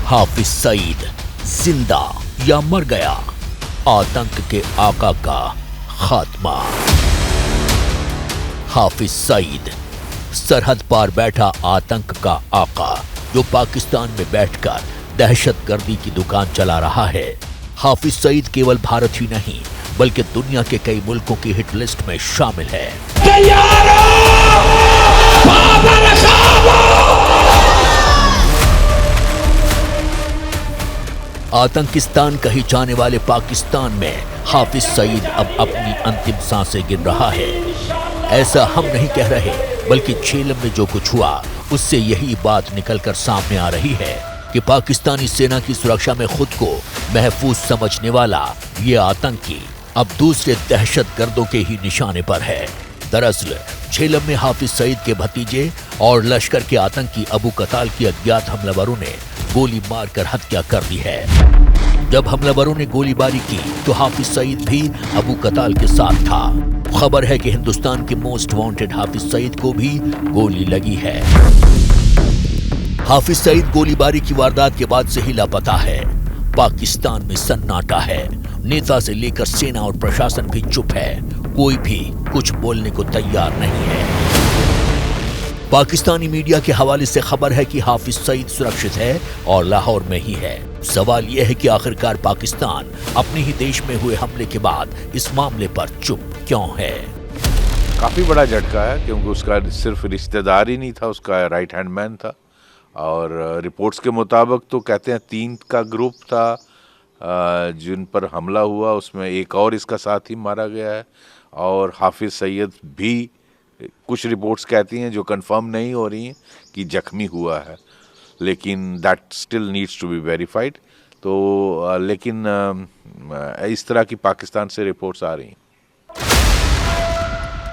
हाफिज सईद जिंदा या मर गया, आतंक के आका का खात्मा। हाफिज सईद सरहद पार बैठा आतंक का आका, जो पाकिस्तान में बैठकर दहशतगर्दी की दुकान चला रहा है। हाफिज सईद केवल भारत ही नहीं बल्कि दुनिया के कई मुल्कों की हिट लिस्ट में शामिल है। आतंकिस्तान कही जाने वाले पाकिस्तान में हाफिज सईद अब अपनी अंतिम सांसें गिन रहा है। ऐसा हम नहीं कह रहे, बल्कि झेलम में जो कुछ हुआ उससे यही बात निकलकर सामने आ रही है कि पाकिस्तानी सेना की सुरक्षा में खुद को महफूज समझने वाला ये आतंकी अब दूसरे दहशतगर्दों के ही निशाने पर है। दरअसल झेलम में हाफिज सईद के भतीजे और लश्कर के आतंकी अबू कताल की अज्ञात हमलावरों ने गोली मारकर हत्या कर दी है। जब हमलावरों ने गोलीबारी की तो हाफिज सईद भी अबू कताल के साथ था। खबर है कि हिंदुस्तान के मोस्ट वांटेड हाफिज सईद को भी गोली लगी है। हाफिज सईद गोलीबारी की वारदात के बाद से ही लापता है। पाकिस्तान में सन्नाटा है। नेता से लेकर सेना और प्रशासन भी चुप है। कोई भी कुछ बोलने को तैयार नहीं है। पाकिस्तानी मीडिया के हवाले से खबर है कि हाफिज सईद सुरक्षित है और लाहौर में ही है। सवाल यह है कि आखिरकार पाकिस्तान अपने ही देश में हुए हमले के बाद इस मामले पर चुप क्यों है। काफी बड़ा झटका है, क्योंकि उसका सिर्फ रिश्तेदार ही नहीं था, उसका राइट हैंड मैन था। और रिपोर्ट्स के मुताबिक तो कहते हैं 3 का ग्रुप था जिन पर हमला हुआ, उसमें एक और इसका साथी मारा गया है। और हाफिज सईद भी कुछ रिपोर्ट्स कहती हैं, जो कंफर्म नहीं हो रही हैं, कि जख्मी हुआ है, लेकिन that still needs to be verified. तो लेकिन इस तरह की पाकिस्तान से रिपोर्ट्स आ रही हैं।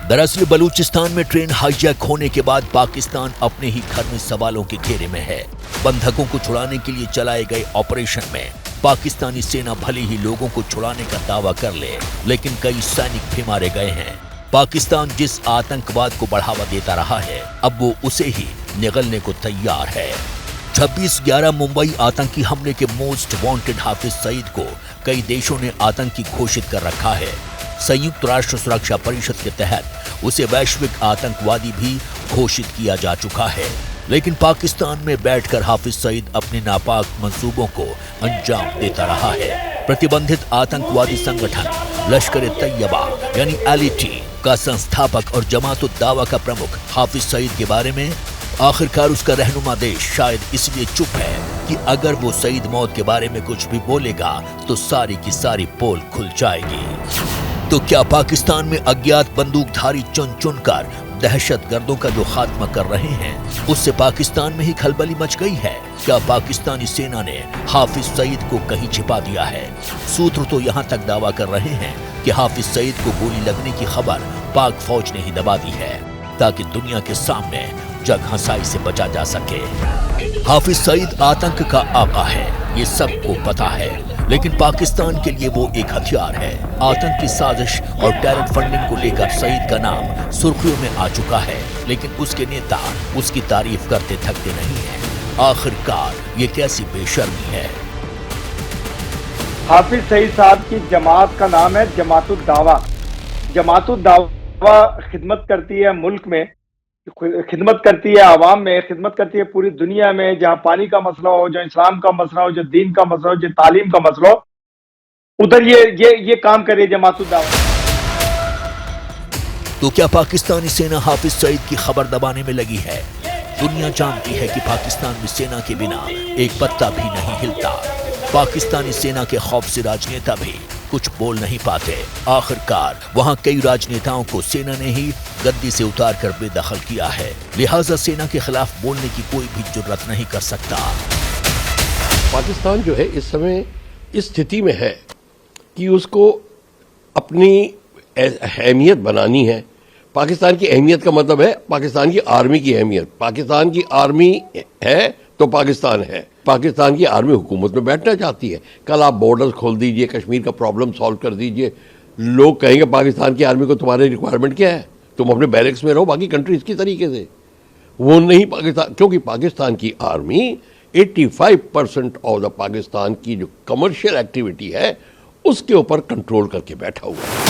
दरअसल बलूचिस्तान में ट्रेन हाईजैक होने के बाद पाकिस्तान अपने ही घर में सवालों के घेरे में है। बंधकों को छुड़ाने के लिए चलाए गए ऑपरेशन में पाकिस्तानी सेना भले ही लोगों को छुड़ाने का दावा कर ले, लेकिन कई सैनिक भी मारे गए हैं। पाकिस्तान जिस आतंकवाद को बढ़ावा देता रहा है, अब वो उसे ही निगलने को तैयार है। 26/11 मुंबई आतंकी हमले के मोस्ट वांटेड हाफिज सईद को कई देशों ने आतंकी घोषित कर रखा है। संयुक्त राष्ट्र सुरक्षा परिषद के तहत उसे वैश्विक आतंकवादी भी घोषित किया जा चुका है। लेकिन पाकिस्तान में बैठकर हाफिज सईद अपने नापाक मंसूबों को अंजाम देता रहा है। प्रतिबंधित आतंकवादी संगठन लश्कर तैयबा यानी LT का संस्थापक और जमात-उद-दावा का प्रमुख हाफिज सईद के बारे में आखिरकार उसका रहनुमा देश शायद इसलिए चुप है कि अगर वो सईद मौत के बारे में कुछ भी बोलेगा तो सारी की सारी पोल खुल जाएगी। तो क्या पाकिस्तान में अज्ञात बंदूकधारी चुन चुनकर दहशतगर्दों का जो खात्मा कर रहे हैं, उससे पाकिस्तान में ही खलबली मच गई है? क्या पाकिस्तानी सेना ने हाफिज सईद को कहीं छिपा दिया है? सूत्र तो यहाँ तक दावा कर रहे हैं कि हाफिज सईद को गोली लगने की खबर पाक फौज ने ही दबा दी है, ताकि दुनिया के सामने जग हंसाई से बचा जा सके। हाफिज सईद आतंक का आका है, ये सबको पता है, लेकिन पाकिस्तान के लिए वो एक हथियार है। आतंक की साजिश और टेरर फंडिंग को लेकर सईद का नाम सुर्खियों में आ चुका है, लेकिन उसके नेता उसकी तारीफ करते थकते नहीं हैं। आखिरकार ये कैसी बेशर्मी है। हाफिज सईद साहब की जमात का नाम है जमात-उद-दावा। जमात-उद-दावा खिदमत करती है मुल्क में, खिदमत करती है आवाम में, खिदमत करती है पूरी दुनिया में। जहां पानी का मसला हो, जो इस्लाम का मसला हो, जो दीन का मसला हो, जो तालीम का मसला हो, उधर ये काम करे जमात-उद-दावा। तो क्या पाकिस्तानी सेना हाफिज सईद की खबर दबाने में लगी है? दुनिया जानती है कि पाकिस्तान में सेना के बिना एक पत्ता भी नहीं हिलता। पाकिस्तानी सेना के खौफ से राजनेता भी कुछ बोल नहीं पाते। आखिरकार वहां कई राजनेताओं को सेना ने ही गद्दी से उतार कर बेदखल किया है, लिहाजा सेना के खिलाफ बोलने की कोई भी जुर्रत नहीं कर सकता। पाकिस्तान जो है इस समय इस स्थिति में है कि उसको अपनी अहमियत बनानी है। पाकिस्तान की अहमियत का मतलब है पाकिस्तान की आर्मी की अहमियत। पाकिस्तान की आर्मी है तो पाकिस्तान है। पाकिस्तान की आर्मी हुकूमत में बैठना चाहती है। कल आप बॉर्डर्स खोल दीजिए, कश्मीर का प्रॉब्लम सॉल्व कर दीजिए, लोग कहेंगे पाकिस्तान की आर्मी को तुम्हारी रिक्वायरमेंट क्या है, तुम अपने बैरक्स में रहो बाकी कंट्रीज की तरीके से। वो नहीं पाकिस्तान, क्योंकि पाकिस्तान की आर्मी 85% ऑफ द पाकिस्तान की जो कमर्शियल एक्टिविटी है उसके ऊपर कंट्रोल करके बैठा हुआ है।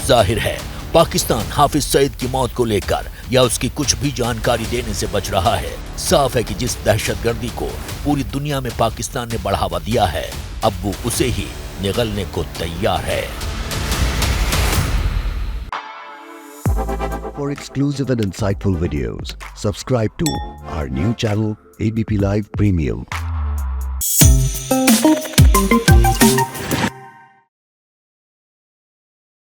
जाहिर है पाकिस्तान हाफिज सईद की मौत को लेकर या उसकी कुछ भी जानकारी देने से बच रहा है। साफ है कि जिस दहशतगर्दी को पूरी दुनिया में पाकिस्तान ने बढ़ावा दिया है, अब वो उसे ही निगलने को तैयार है। For exclusive and insightful videos, subscribe to our new channel ABP Live Premium.